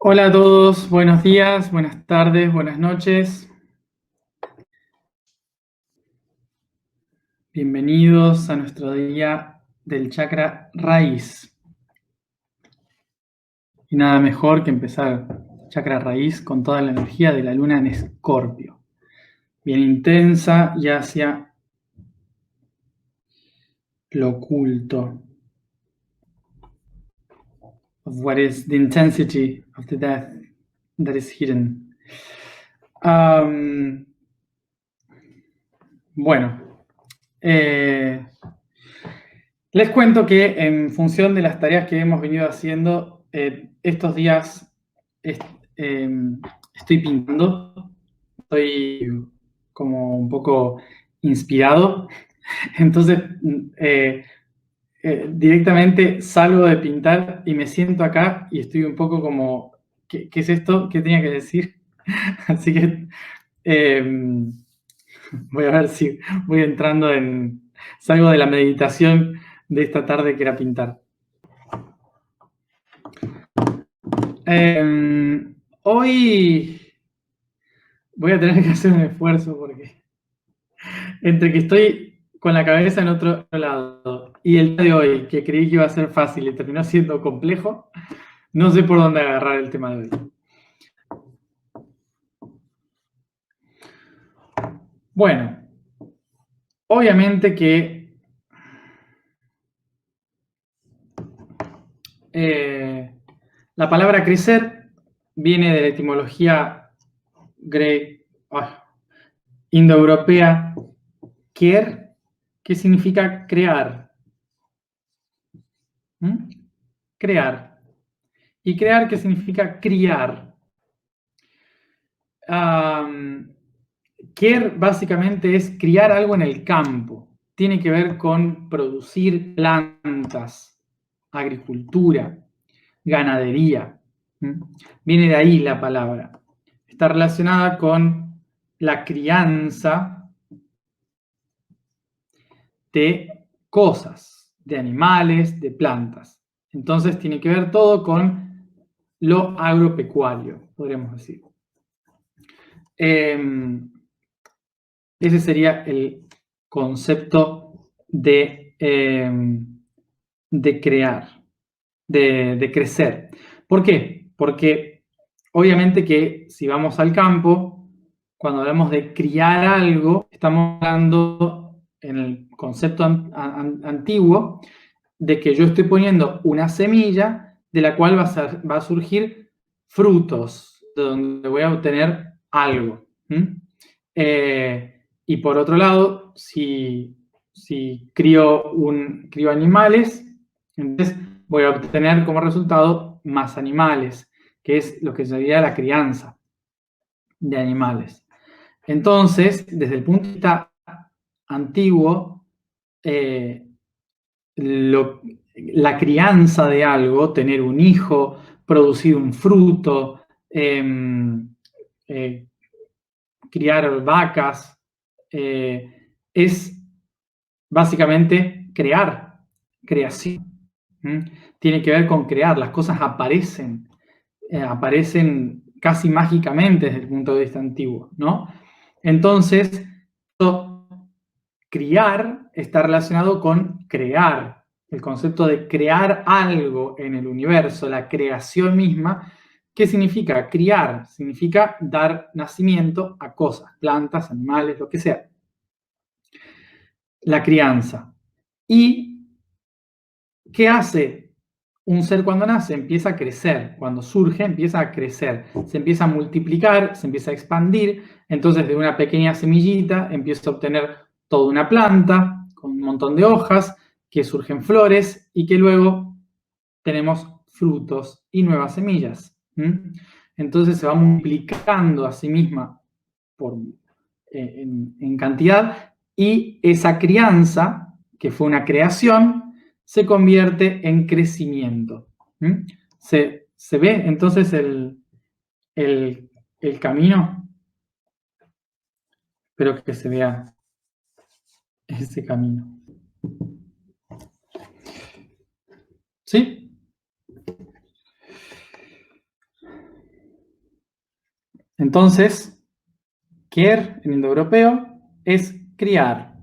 Hola a todos, buenos días, buenas tardes, buenas noches. Bienvenidos a nuestro día del chakra raíz. Y nada mejor que empezar chakra raíz con toda la energía de la luna en Escorpio. Bien intensa y hacia lo oculto. Of what is the intensity of the death that is hidden. Bueno, les cuento que en función de las tareas que hemos venido haciendo, estos días estoy pintando, estoy como un poco inspirado, entonces directamente salgo de pintar y me siento acá y estoy un poco como, ¿qué es esto? ¿Qué tenía que decir? Así que voy a ver si voy entrando salgo de la meditación de esta tarde que era pintar. Hoy voy a tener que hacer un esfuerzo porque entre que estoy con la cabeza en otro lado y el día de hoy, que creí que iba a ser fácil y terminó siendo complejo, no sé por dónde agarrar el tema de hoy. Bueno, obviamente que la palabra crecer viene de la etimología indoeuropea ker, que significa crear. ¿Mm? Crear. Y crear, que significa criar. Ker básicamente es criar algo en el campo. Tiene que ver con producir plantas, agricultura, ganadería. Viene de ahí la palabra. Está relacionada con la crianza de cosas, de animales, de plantas. Entonces tiene que ver todo con lo agropecuario, podríamos decir. Ese sería el concepto de crear, de crecer. ¿Por qué? Porque obviamente que si vamos al campo, cuando hablamos de criar algo, estamos hablando en el concepto antiguo de que yo estoy poniendo una semilla de la cual va a surgir frutos, de donde voy a obtener algo. Y por otro lado, si crío animales, entonces voy a obtener como resultado más animales, que es lo que sería la crianza de animales. Entonces, desde el punto de vista antiguo, la crianza de algo, tener un hijo, producir un fruto, criar vacas, es básicamente crear, creación. Tiene que ver con crear, las cosas aparecen casi mágicamente desde el punto de vista antiguo, ¿no? Entonces, criar está relacionado con crear. El concepto de crear algo en el universo, la creación misma. ¿Qué significa? Criar significa dar nacimiento a cosas, plantas, animales, lo que sea. La crianza. ¿Y qué hace un ser cuando nace? Empieza a crecer. Cuando surge, empieza a crecer. Se empieza a multiplicar, se empieza a expandir. Entonces, de una pequeña semillita empieza a obtener toda una planta con un montón de hojas, que surgen flores y que luego tenemos frutos y nuevas semillas. Entonces se va multiplicando a sí misma en cantidad, y esa crianza, que fue una creación, se convierte en crecimiento. ¿Se ve entonces el camino? Espero que se vea ese camino. ¿Sí? Entonces, quer en indoeuropeo es criar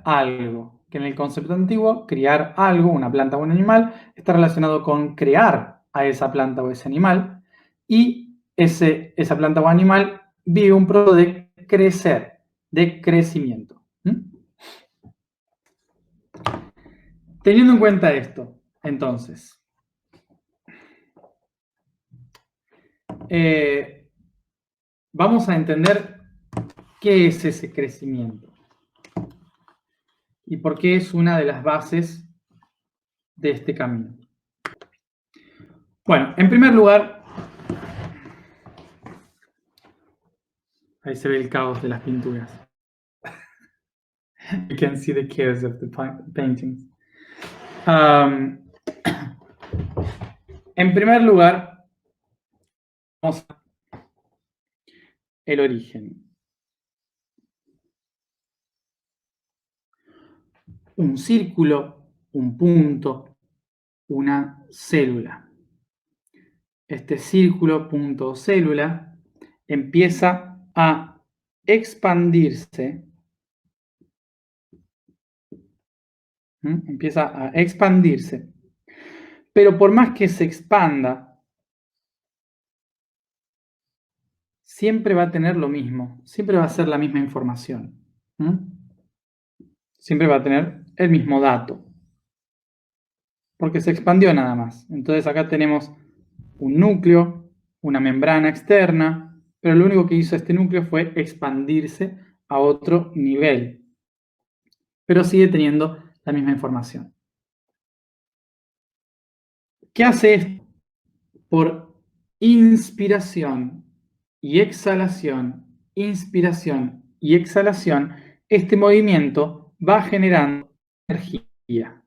algo, que en el concepto antiguo, criar algo, una planta o un animal, está relacionado con crear a esa planta o ese animal, y esa planta o animal vive un proceso de crecer, de crecimiento. Teniendo en cuenta esto, entonces, vamos a entender qué es ese crecimiento y por qué es una de las bases de este camino. Bueno, en primer lugar, ahí se ve el caos de las pinturas. You can see the chaos of the paintings. En primer lugar, vamos a el origen. Un círculo, un punto, una célula. Este círculo, punto o célula empieza a expandirse. Empieza a expandirse. Pero por más que se expanda, siempre va a tener lo mismo. Siempre va a ser la misma información. Siempre va a tener el mismo dato. Porque se expandió nada más. Entonces acá tenemos un núcleo, una membrana externa, pero lo único que hizo este núcleo fue expandirse a otro nivel. Pero sigue teniendo la misma información. ¿Qué hace esto? Por inspiración y exhalación, este movimiento va generando energía,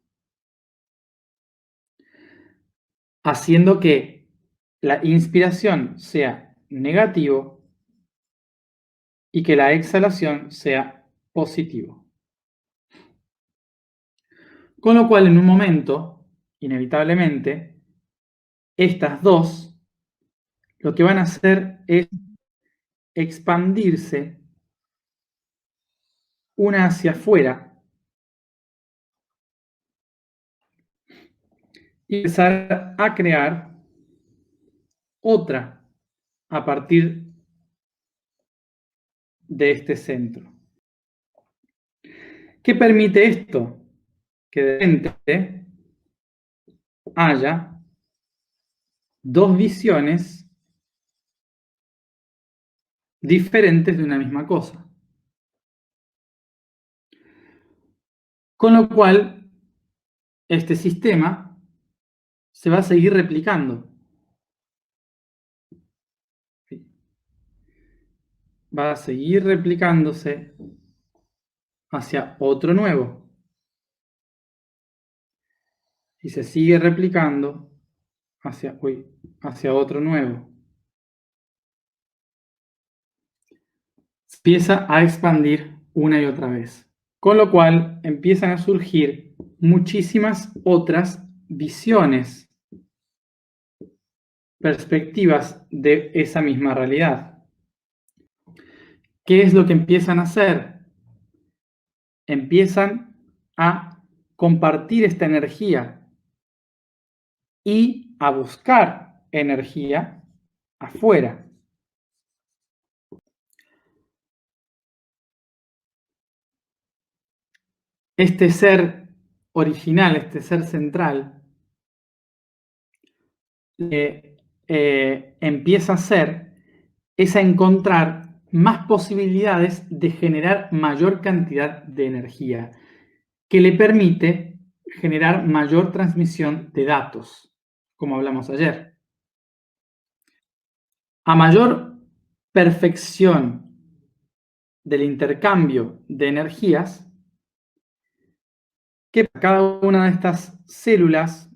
haciendo que la inspiración sea negativo y que la exhalación sea positivo. Con lo cual, en un momento, inevitablemente, estas dos lo que van a hacer es expandirse una hacia afuera y empezar a crear otra a partir de este centro. ¿Qué permite esto? Que de repente haya dos visiones diferentes de una misma cosa. Con lo cual, este sistema se va a seguir replicando. Va a seguir replicándose hacia otro nuevo. Y se sigue replicando hacia otro nuevo. Se empieza a expandir una y otra vez. Con lo cual empiezan a surgir muchísimas otras visiones, perspectivas de esa misma realidad. ¿Qué es lo que empiezan a hacer? Empiezan a compartir esta energía y a buscar energía afuera. Este ser original, este ser central, empieza a ser es a encontrar más posibilidades de generar mayor cantidad de energía, que le permite generar mayor transmisión de datos, como hablamos ayer. A mayor perfección del intercambio de energías, que cada una de estas células,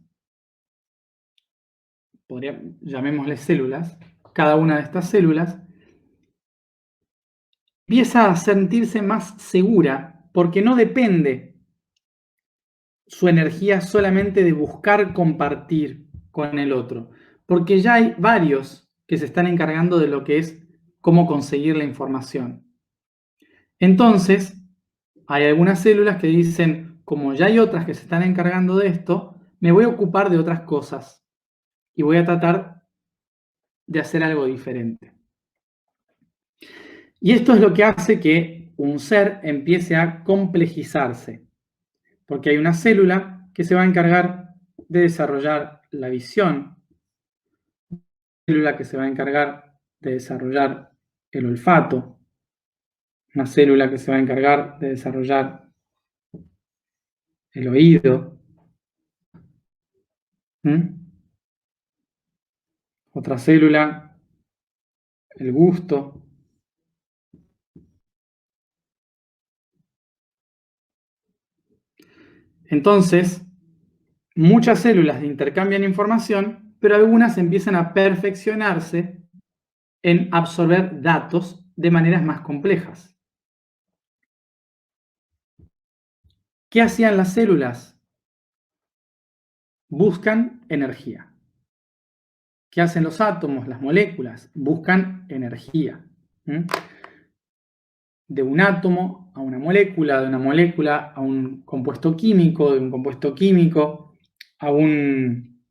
llamémosle células, cada una de estas células empieza a sentirse más segura porque no depende su energía solamente de buscar compartir con el otro, porque ya hay varios que se están encargando de lo que es cómo conseguir la información. Entonces, hay algunas células que dicen, como ya hay otras que se están encargando de esto, me voy a ocupar de otras cosas y voy a tratar de hacer algo diferente. Y esto es lo que hace que un ser empiece a complejizarse, porque hay una célula que se va a encargar de desarrollar la visión, una célula que se va a encargar de desarrollar el olfato, una célula que se va a encargar de desarrollar el oído, otra célula, el gusto. Entonces, muchas células intercambian información, pero algunas empiezan a perfeccionarse en absorber datos de maneras más complejas. ¿Qué hacían las células? Buscan energía. ¿Qué hacen los átomos, las moléculas? Buscan energía. De un átomo a una molécula, de una molécula a un compuesto químico, de un compuesto químico a un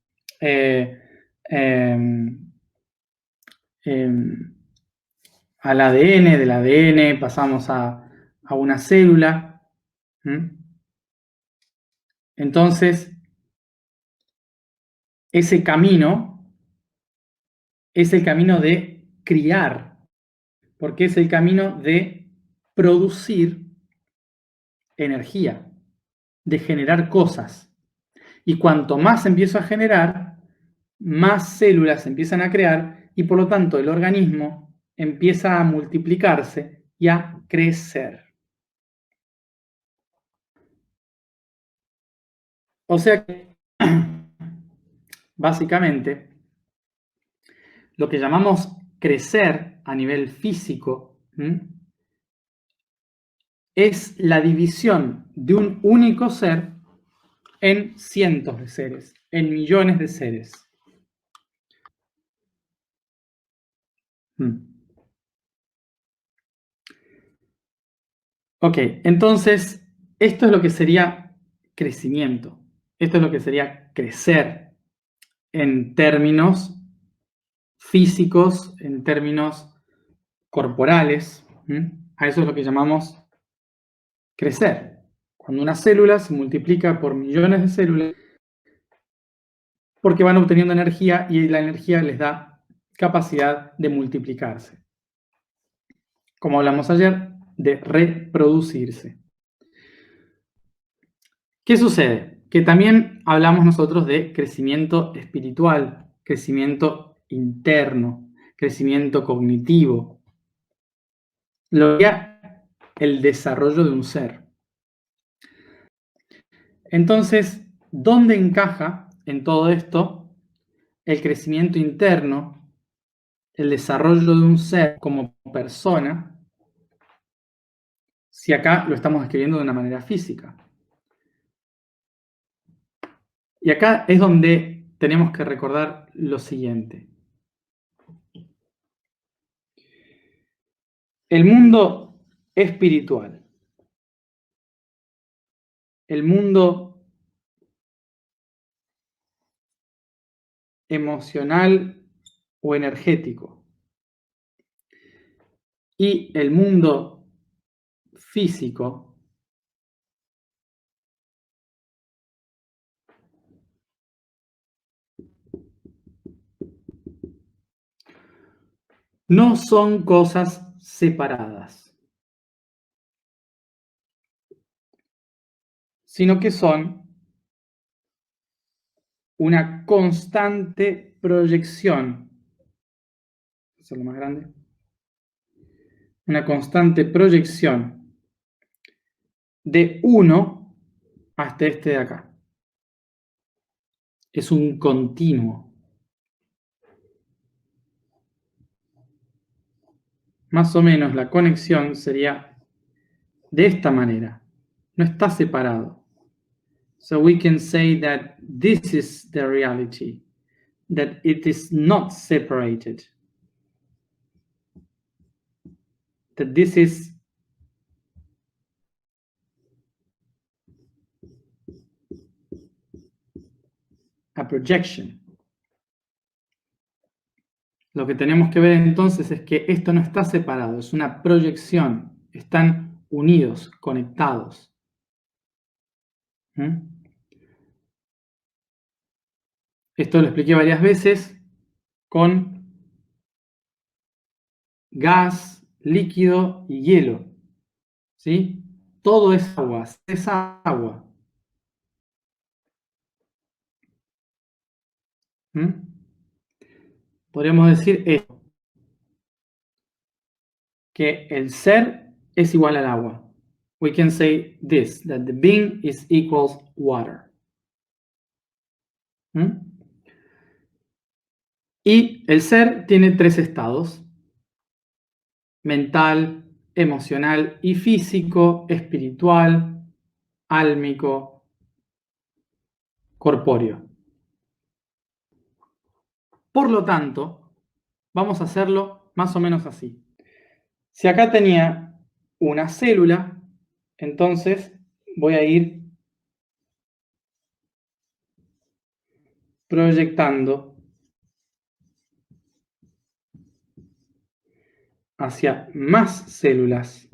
al ADN, del ADN pasamos a una célula. Entonces, ese camino es el camino de criar, porque es el camino de producir energía, de generar cosas. Y cuanto más empiezo a generar, más células se empiezan a crear y por lo tanto el organismo empieza a multiplicarse y a crecer. O sea que, básicamente, lo que llamamos crecer a nivel físico es la división de un único ser en cientos de seres, en millones de seres. Ok, entonces, esto es lo que sería crecimiento. Esto es lo que sería crecer en términos físicos, en términos corporales. A eso es lo que llamamos crecer. Cuando una célula se multiplica por millones de células, porque van obteniendo energía y la energía les da capacidad de multiplicarse. Como hablamos ayer, de reproducirse. ¿Qué sucede? Que también hablamos nosotros de crecimiento espiritual, crecimiento interno, crecimiento cognitivo, lo que es el desarrollo de un ser. Entonces, ¿dónde encaja en todo esto el crecimiento interno, el desarrollo de un ser como persona, si acá lo estamos escribiendo de una manera física? Y acá es donde tenemos que recordar lo siguiente. El mundo espiritual, el mundo emocional o energético y el mundo físico no son cosas separadas, sino que son una constante proyección. Voy a hacerlo más grande. Una constante proyección de uno hasta este de acá. Es un continuo. Más o menos la conexión sería de esta manera. No está separado. So we can say that this is the reality, that it is not separated. that this is a projection. Lo que tenemos que ver entonces es que esto no está separado, es una proyección, están unidos, conectados. ¿Mm? Esto lo expliqué varias veces con gas, líquido y hielo. ¿Sí? Todo es agua, es agua. ¿Mm? Podríamos decir esto, que el ser es igual al agua. We can say this, that the being is equals water. ¿Mm? Y el ser tiene tres estados: mental, emocional y físico, espiritual, álmico, corpóreo. Por lo tanto, vamos a hacerlo más o menos así. Si acá tenía una célula, entonces voy a ir proyectando hacia más células.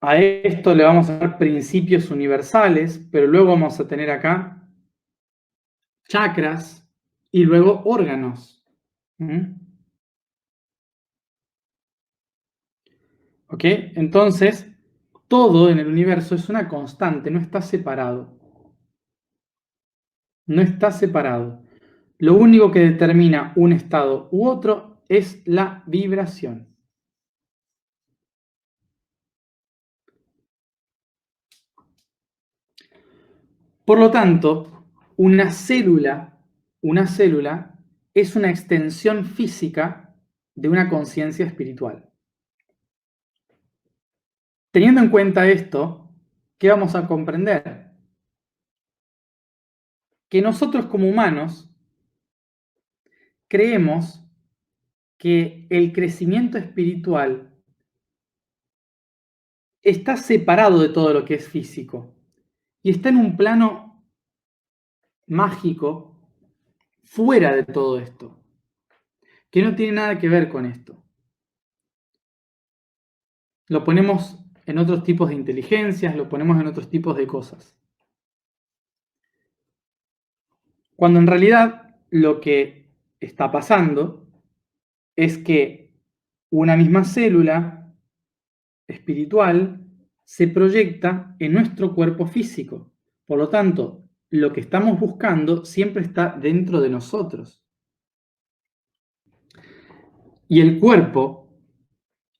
A esto le vamos a dar principios universales, pero luego vamos a tener acá chakras y luego órganos. ¿Ok? Entonces, todo en el universo es una constante, no está separado. No está separado. Lo único que determina un estado u otro es la vibración. Por lo tanto, una célula es una extensión física de una conciencia espiritual. Teniendo en cuenta esto, ¿qué vamos a comprender? Que nosotros como humanos creemos que el crecimiento espiritual está separado de todo lo que es físico y está en un plano mágico fuera de todo esto, que no tiene nada que ver con esto. Lo ponemos en otros tipos de inteligencias, lo ponemos en otros tipos de cosas. Cuando en realidad lo que está pasando es que una misma célula espiritual se proyecta en nuestro cuerpo físico. Por lo tanto, lo que estamos buscando siempre está dentro de nosotros. Y el cuerpo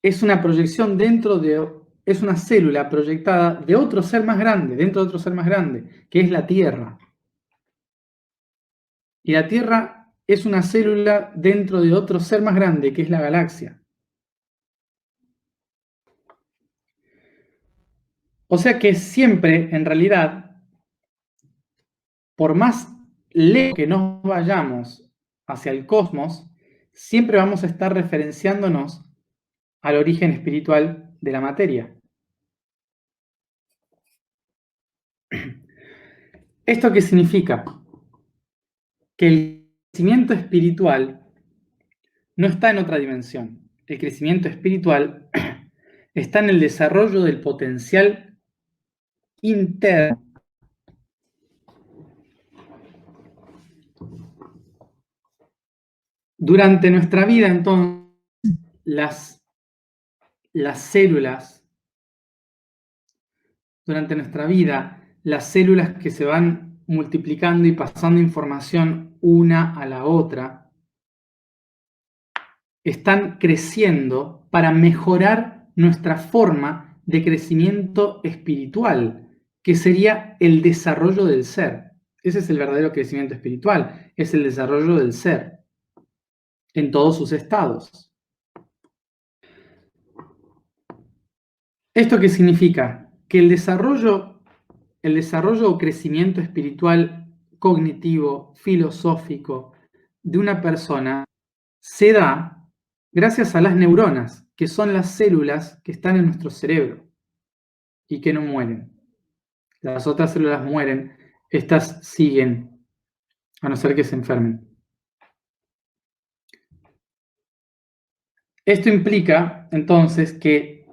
es una proyección es una célula proyectada de otro ser más grande, dentro de otro ser más grande, que es la Tierra. Y la Tierra es una célula dentro de otro ser más grande, que es la galaxia. O sea que siempre, en realidad, por más lejos que nos vayamos hacia el cosmos, siempre vamos a estar referenciándonos al origen espiritual de la materia. ¿Esto qué significa? Que el crecimiento espiritual no está en otra dimensión. El crecimiento espiritual está en el desarrollo del potencial interno. Durante nuestra vida, entonces, las células, durante nuestra vida, las células que se van multiplicando y pasando información una a la otra, están creciendo para mejorar nuestra forma de crecimiento espiritual, que sería el desarrollo del ser. Ese es el verdadero crecimiento espiritual, es el desarrollo del ser en todos sus estados. ¿Esto qué significa? Que el desarrollo o crecimiento espiritual cognitivo, filosófico de una persona se da gracias a las neuronas, que son las células que están en nuestro cerebro y que no mueren. Las otras células mueren, estas siguen, a no ser que se enfermen. Esto implica, entonces, que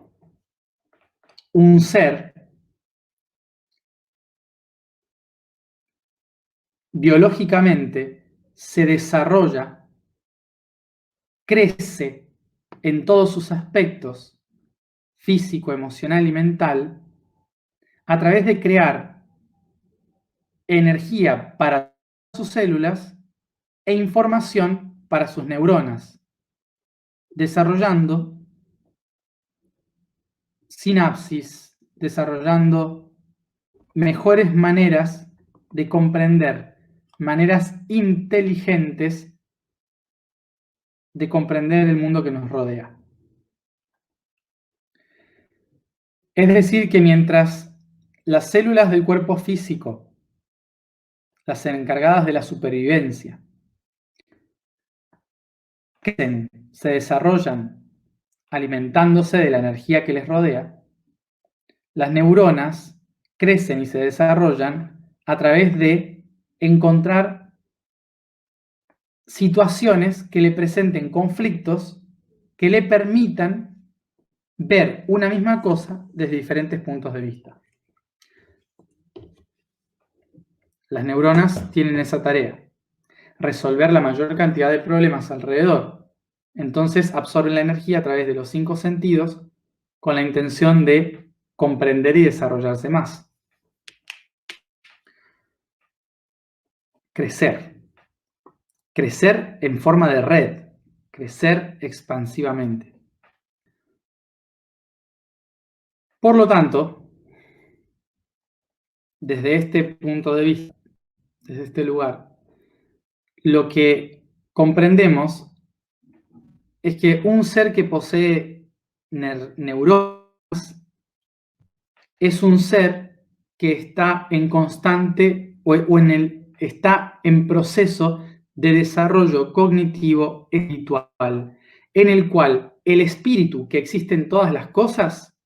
un ser biológicamente se desarrolla, crece en todos sus aspectos, físico, emocional y mental, a través de crear energía para sus células e información para sus neuronas, desarrollando sinapsis, desarrollando mejores maneras de comprender, maneras inteligentes de comprender el mundo que nos rodea. Es decir, que mientras las células del cuerpo físico, las encargadas de la supervivencia, crecen, se desarrollan alimentándose de la energía que les rodea, las neuronas crecen y se desarrollan a través de encontrar situaciones que le presenten conflictos que le permitan ver una misma cosa desde diferentes puntos de vista. Las neuronas tienen esa tarea, resolver la mayor cantidad de problemas alrededor. Entonces absorben la energía a través de los 5 sentidos con la intención de comprender y desarrollarse más. Crecer. Crecer en forma de red. Crecer expansivamente. Por lo tanto, desde este punto de vista, desde este lugar, lo que comprendemos es que un ser que posee neuronas es un ser que está en constante está en proceso de desarrollo cognitivo espiritual, en el cual el espíritu que existe en todas las cosas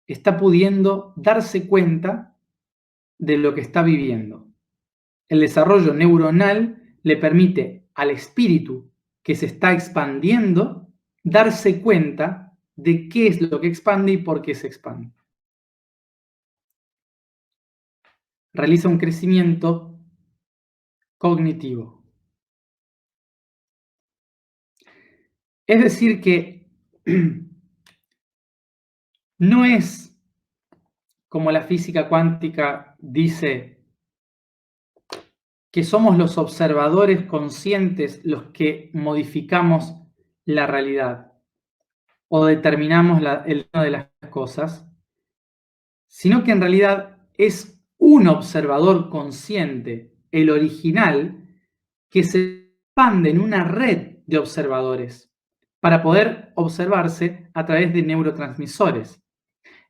está pudiendo darse cuenta de lo que está viviendo. El desarrollo neuronal le permite al espíritu que se está expandiendo darse cuenta de qué es lo que expande y por qué se expande. Realiza un crecimiento cognitivo. Es decir que no es como la física cuántica dice que somos los observadores conscientes los que modificamos la realidad o determinamos el tono de las cosas, sino que en realidad es un observador consciente, el original, que se expande en una red de observadores para poder observarse a través de neurotransmisores.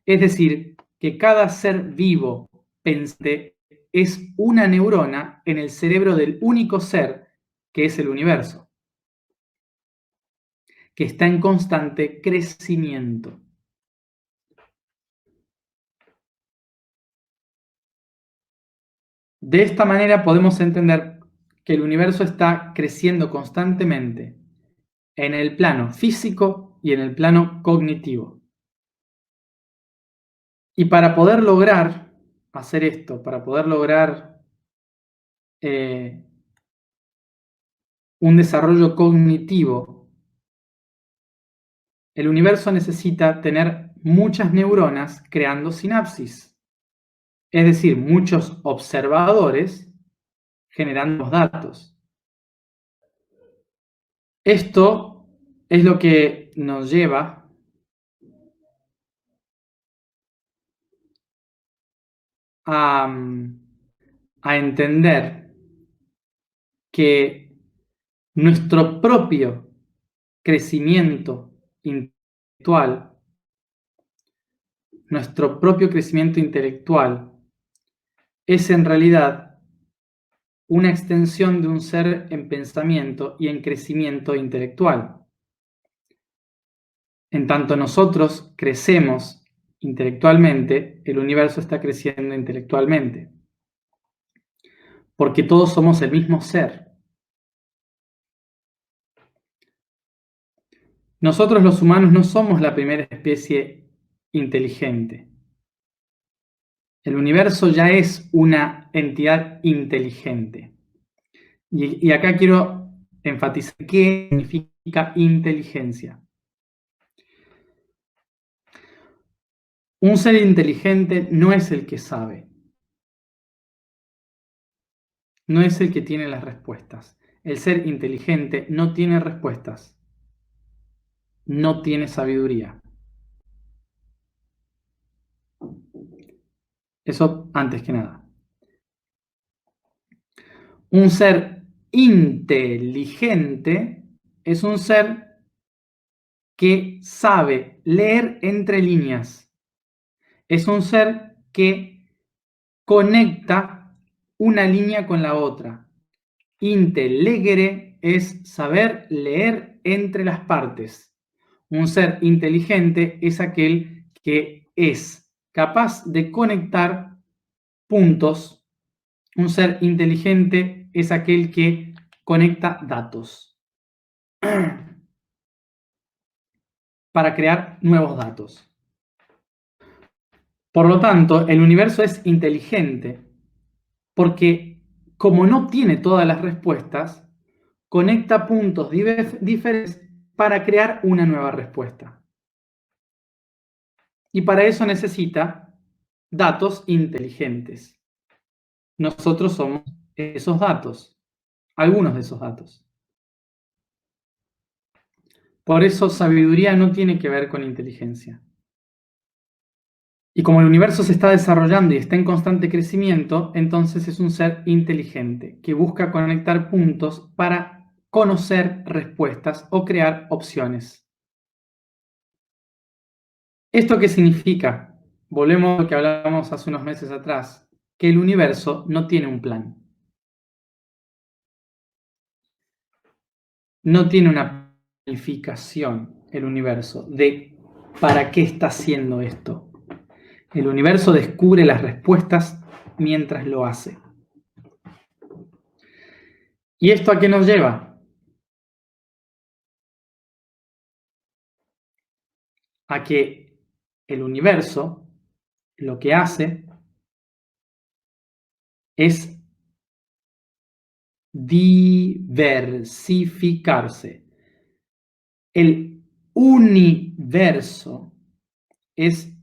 Es decir, que cada ser vivo pensante es una neurona en el cerebro del único ser que es el universo, que está en constante crecimiento. De esta manera podemos entender que el universo está creciendo constantemente en el plano físico y en el plano cognitivo. Y para poder lograr hacer esto, para poder lograr un desarrollo cognitivo, el universo necesita tener muchas neuronas creando sinapsis, es decir, muchos observadores generando datos. Esto es lo que nos lleva a entender que nuestro propio crecimiento intelectual, es en realidad una extensión de un ser en pensamiento y en crecimiento intelectual. En tanto nosotros crecemos intelectualmente, el universo está creciendo intelectualmente. Porque todos somos el mismo ser. Nosotros los humanos no somos la primera especie inteligente. El universo ya es una entidad inteligente. Y acá quiero enfatizar qué significa inteligencia. Un ser inteligente no es el que sabe. No es el que tiene las respuestas. El ser inteligente no tiene respuestas. No tiene sabiduría. Eso antes que nada. Un ser inteligente es un ser que sabe leer entre líneas. Es un ser que conecta una línea con la otra. Intelegere es saber leer entre las partes. Un ser inteligente es aquel que es capaz de conectar puntos. Un ser inteligente es aquel que conecta datos para crear nuevos datos. Por lo tanto, el universo es inteligente porque, como no tiene todas las respuestas, conecta puntos diferentes para crear una nueva respuesta. Y para eso necesita datos inteligentes. Nosotros somos esos datos, algunos de esos datos. Por eso sabiduría no tiene que ver con inteligencia. Y como el universo se está desarrollando y está en constante crecimiento, entonces es un ser inteligente que busca conectar puntos para conocer respuestas o crear opciones. ¿Esto qué significa? Volvemos a lo que hablábamos hace unos meses atrás, que el universo no tiene un plan. No tiene una planificación el universo de para qué está haciendo esto. El universo descubre las respuestas mientras lo hace. ¿Y esto a qué nos lleva? A que el universo lo que hace es diversificarse. El universo es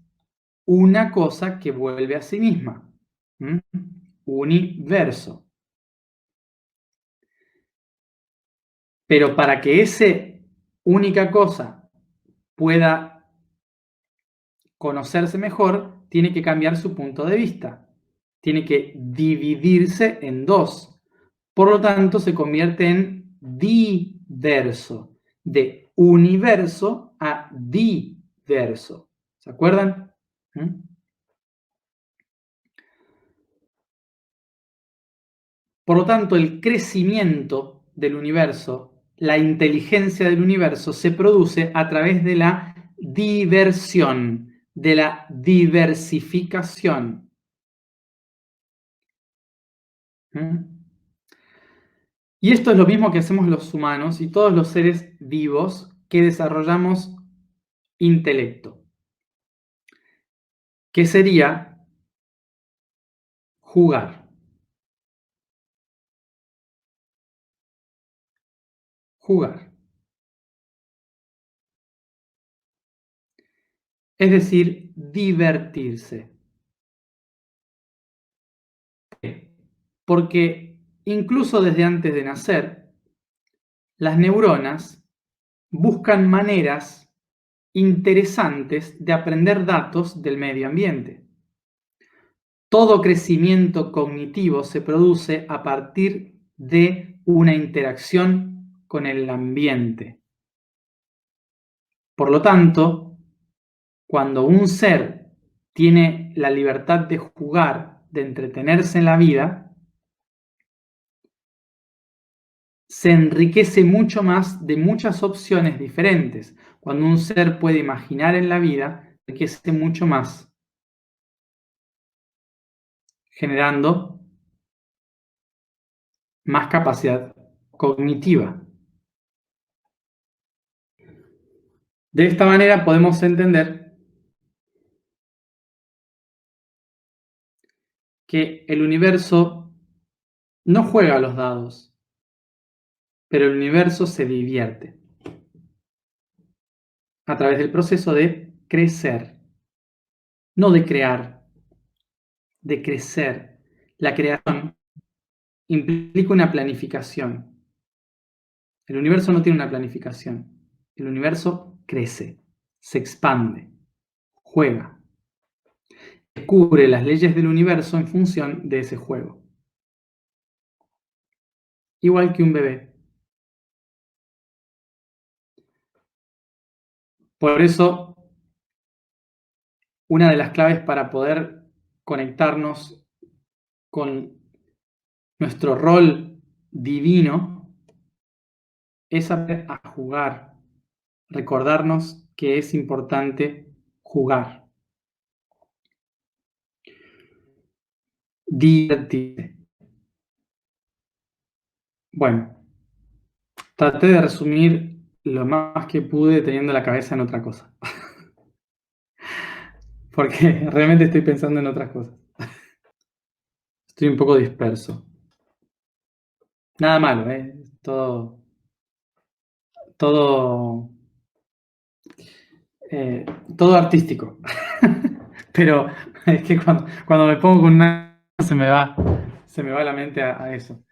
una cosa que vuelve a sí misma. Universo. Pero para que esa única cosa pueda conocerse mejor, tiene que cambiar su punto de vista. Tiene que dividirse en dos. Por lo tanto, se convierte en diverso. De universo a diverso. ¿Se acuerdan? Por lo tanto, el crecimiento del universo, la inteligencia del universo, se produce a través de la diversión, de la diversificación. Y esto es lo mismo que hacemos los humanos y todos los seres vivos que desarrollamos intelecto, que sería jugar. Jugar. Es decir, divertirse. Porque incluso desde antes de nacer, las neuronas buscan maneras interesantes de aprender datos del medio ambiente. Todo crecimiento cognitivo se produce a partir de una interacción con el ambiente. Por lo tanto, cuando un ser tiene la libertad de jugar, de entretenerse en la vida, se enriquece mucho más de muchas opciones diferentes. Cuando un ser puede imaginar en la vida, enriquece mucho más, generando más capacidad cognitiva. De esta manera podemos entender que el universo no juega a los dados, pero el universo se divierte a través del proceso de crecer, no de crear, de crecer. La creación implica una planificación. El universo no tiene una planificación. El universo crece, se expande, juega, descubre las leyes del universo en función de ese juego. Igual que un bebé. Por eso, una de las claves para poder conectarnos con nuestro rol divino es aprender a jugar, recordarnos que es importante jugar, divertirse. Bueno, traté de resumir lo más que pude teniendo la cabeza en otra cosa, porque realmente estoy pensando en otras cosas. Estoy un poco disperso. Nada malo, todo artístico. Pero es que cuando me pongo con una se me va la mente a eso.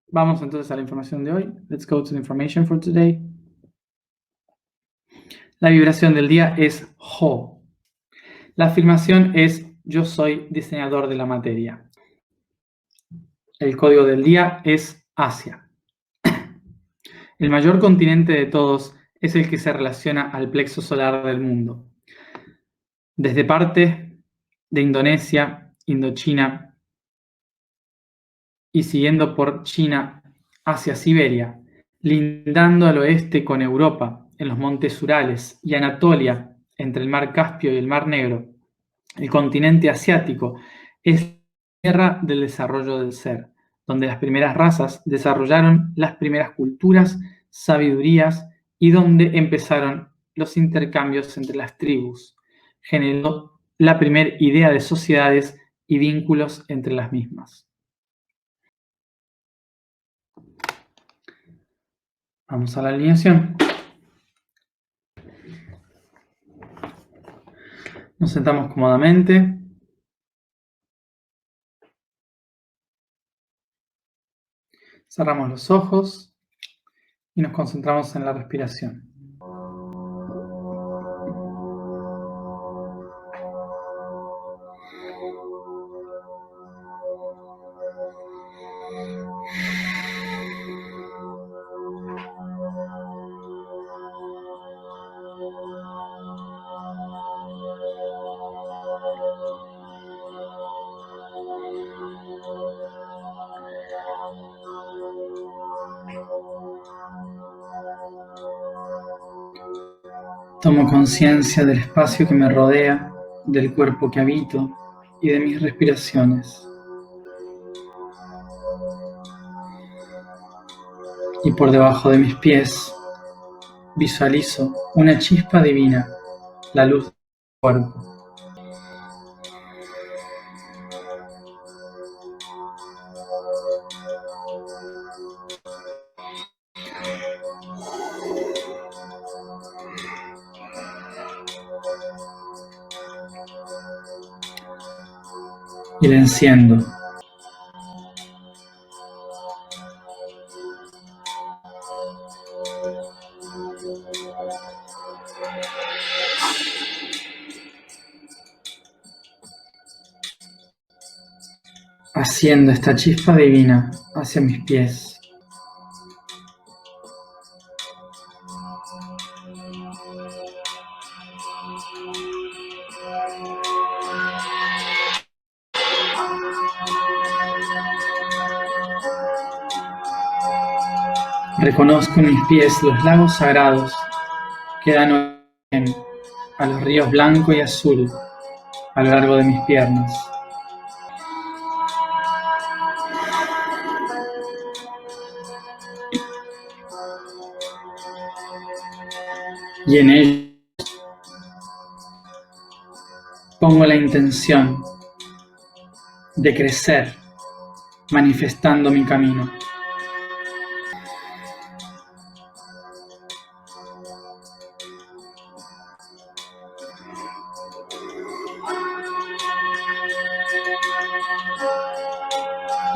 Vamos entonces a la información de hoy. Let's go to the information for today. La vibración del día es Ho. La afirmación es yo soy diseñador de la materia. El código del día es Asia. El mayor continente de todos es el que se relaciona al plexo solar del mundo. Desde parte de Indonesia, Indochina y siguiendo por China hacia Siberia, lindando al oeste con Europa, en los montes Urales, y Anatolia, entre el mar Caspio y el mar Negro, el continente asiático es la tierra del desarrollo del ser, donde las primeras razas desarrollaron las primeras culturas, sabidurías y donde empezaron los intercambios entre las tribus, generó la primera idea de sociedades y vínculos entre las mismas. Vamos a la alineación. Nos sentamos cómodamente. Cerramos los ojos y nos concentramos en la respiración. Tomo conciencia del espacio que me rodea, del cuerpo que habito y de mis respiraciones. Y por debajo de mis pies visualizo una chispa divina, la luz del cuerpo. Y la enciendo. Haciendo esta chispa divina hacia mis pies. Reconozco en mis pies los lagos sagrados que dan origen a los ríos blanco y azul a lo largo de mis piernas. Y en ellos pongo la intención de crecer manifestando mi camino.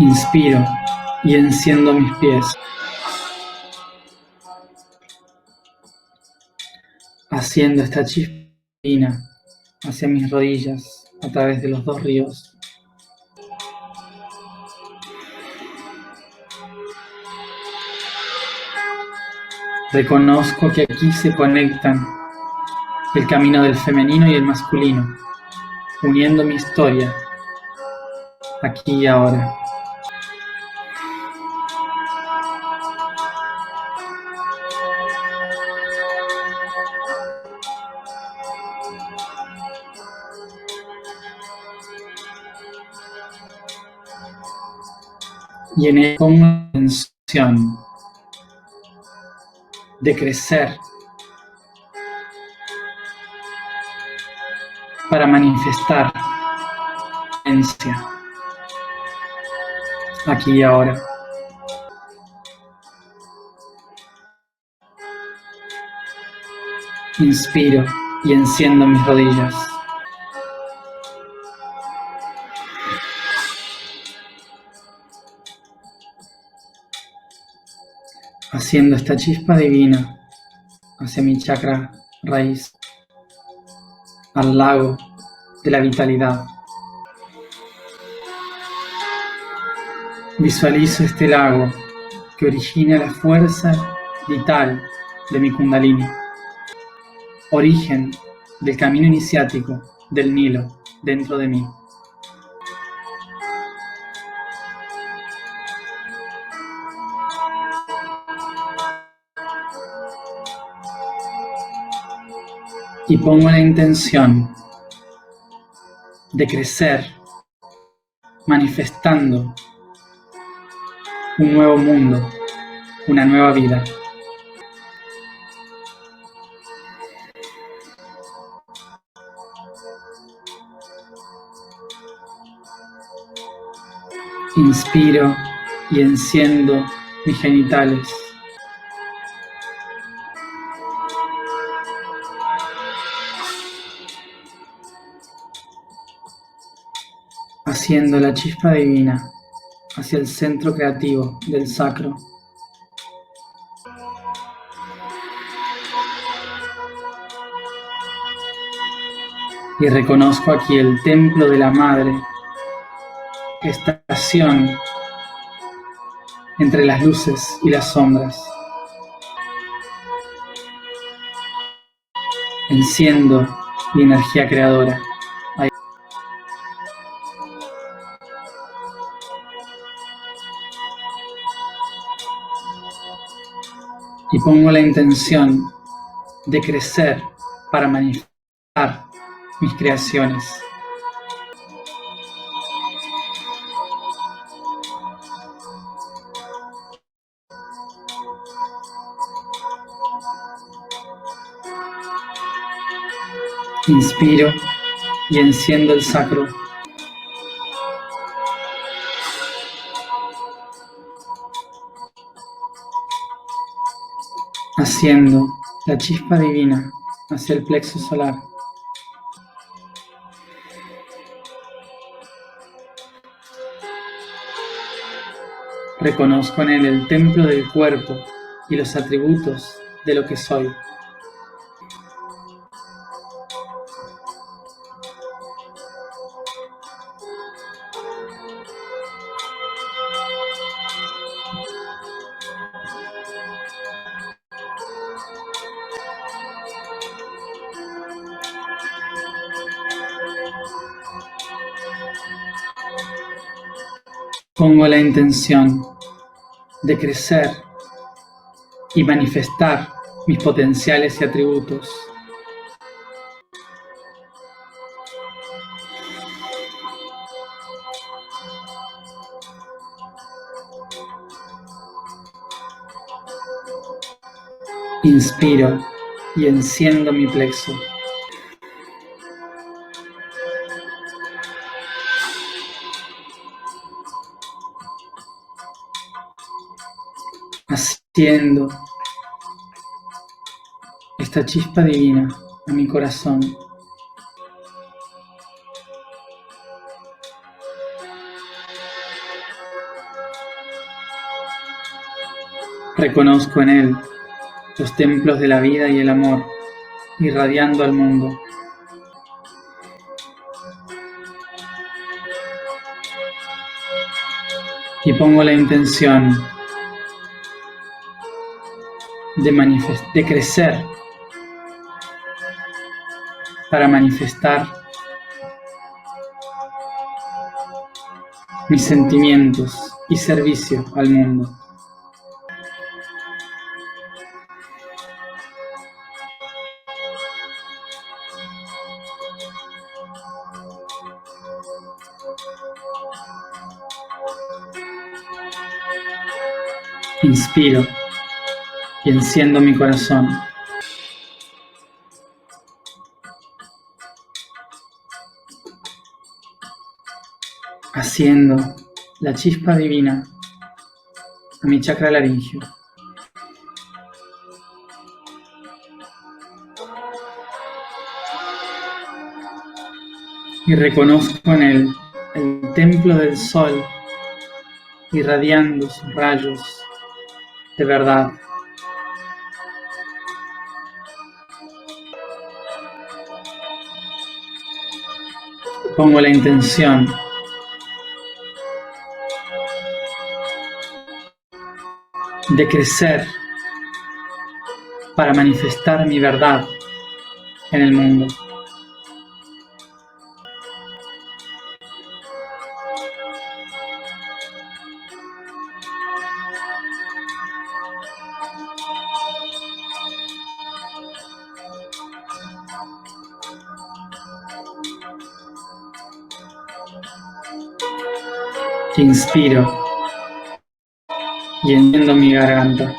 Inspiro y enciendo mis pies, haciendo esta chispa divina hacia mis rodillas a través de los dos ríos. Reconozco que aquí se conectan el camino del femenino y el masculino, uniendo mi historia aquí y ahora. Y en él pongo la intención de crecer para manifestar conciencia aquí y ahora. Inspiro y enciendo mis rodillas. Haciendo esta chispa divina hacia mi chakra raíz, al lago de la vitalidad. Visualizo este lago que origina la fuerza vital de mi Kundalini, origen del camino iniciático del Nilo dentro de mí. Y pongo la intención de crecer manifestando un nuevo mundo, una nueva vida. Inspiro y enciendo mis genitales. Haciendo la chispa divina hacia el centro creativo del sacro. Y reconozco aquí el templo de la madre, estación entre las luces y las sombras. Enciendo mi energía creadora. Ahí. Y pongo la intención de crecer para manifestar mis creaciones. Inspiro y enciendo el sacro. Haciendo la chispa divina hacia el plexo solar. Reconozco en él el templo del cuerpo y los atributos de lo que soy. Pongo la intención de crecer y manifestar mis potenciales y atributos. Inspiro y enciendo mi plexo. Haciendo esta chispa divina a mi corazón. Reconozco en él los templos de la vida y el amor, irradiando al mundo. Y pongo la intención de crecer para manifestar mis sentimientos y servicio al mundo. Inspiro y enciendo mi corazón. Haciendo la chispa divina a mi chakra laringio. Y reconozco en él el templo del sol, irradiando sus rayos de verdad. Pongo la intención de crecer para manifestar mi verdad en el mundo. Inspiro y enciendo mi garganta.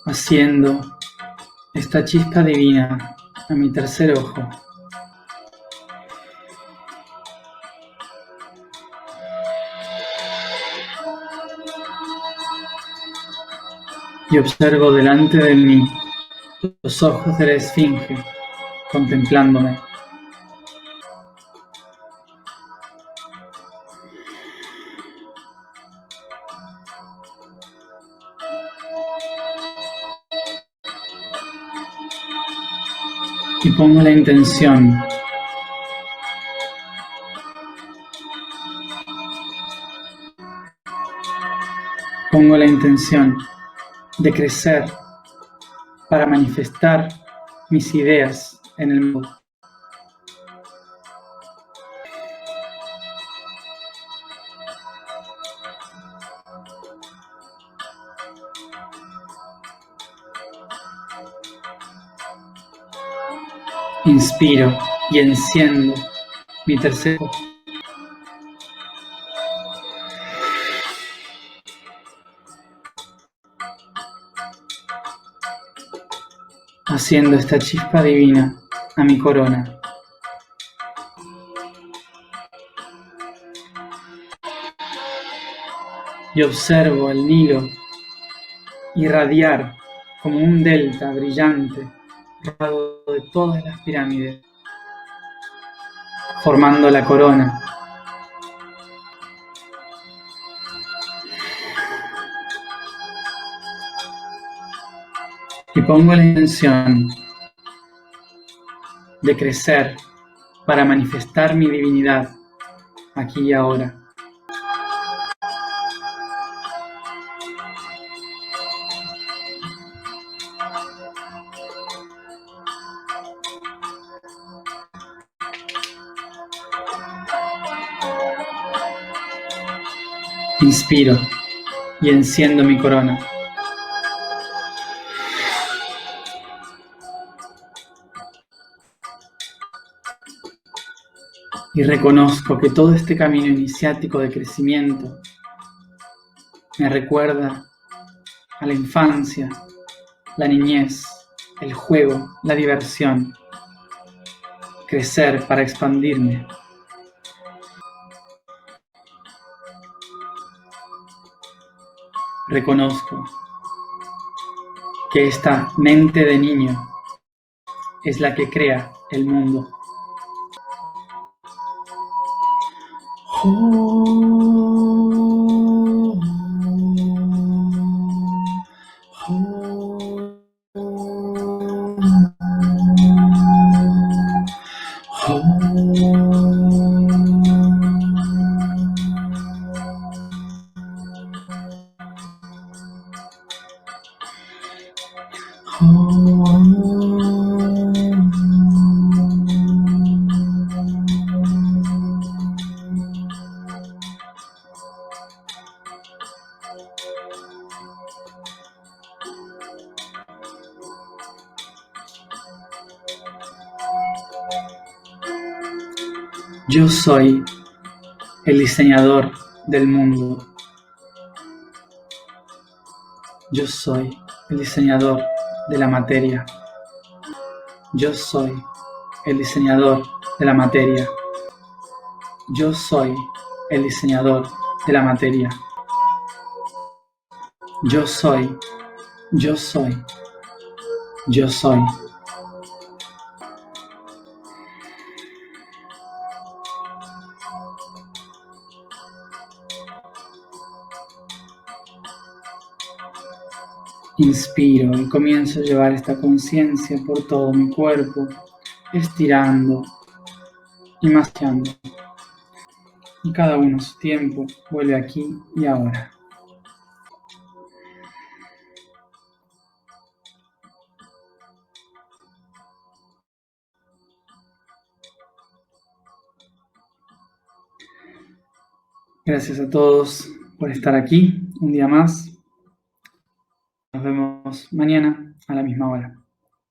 Haciendo esta chispa divina a mi tercer ojo. Y observo delante de mí los ojos de la esfinge, contemplándome. Y pongo la intención de crecer para manifestar mis ideas en el mundo. Inspiro y enciendo mi tercer ojo. Haciendo esta chispa divina a mi corona. Y observo el Nilo irradiar como un delta brillante rodeado de todas las pirámides, formando la corona. Y pongo la intención de crecer para manifestar mi divinidad aquí y ahora. Inspiro y enciendo mi corona. Y reconozco que todo este camino iniciático de crecimiento me recuerda a la infancia, la niñez, el juego, la diversión. Crecer para expandirme. Reconozco que esta mente de niño es la que crea el mundo. Yo soy el diseñador del mundo. Yo soy el diseñador de la materia. Yo soy el diseñador de la materia. Yo soy el diseñador de la materia. Yo soy, yo soy, yo soy. Inspiro y comienzo a llevar esta conciencia por todo mi cuerpo, estirando y masajeando. Y cada uno a su tiempo vuelve aquí y ahora. Gracias a todos por estar aquí un día más. Nos vemos mañana a la misma hora.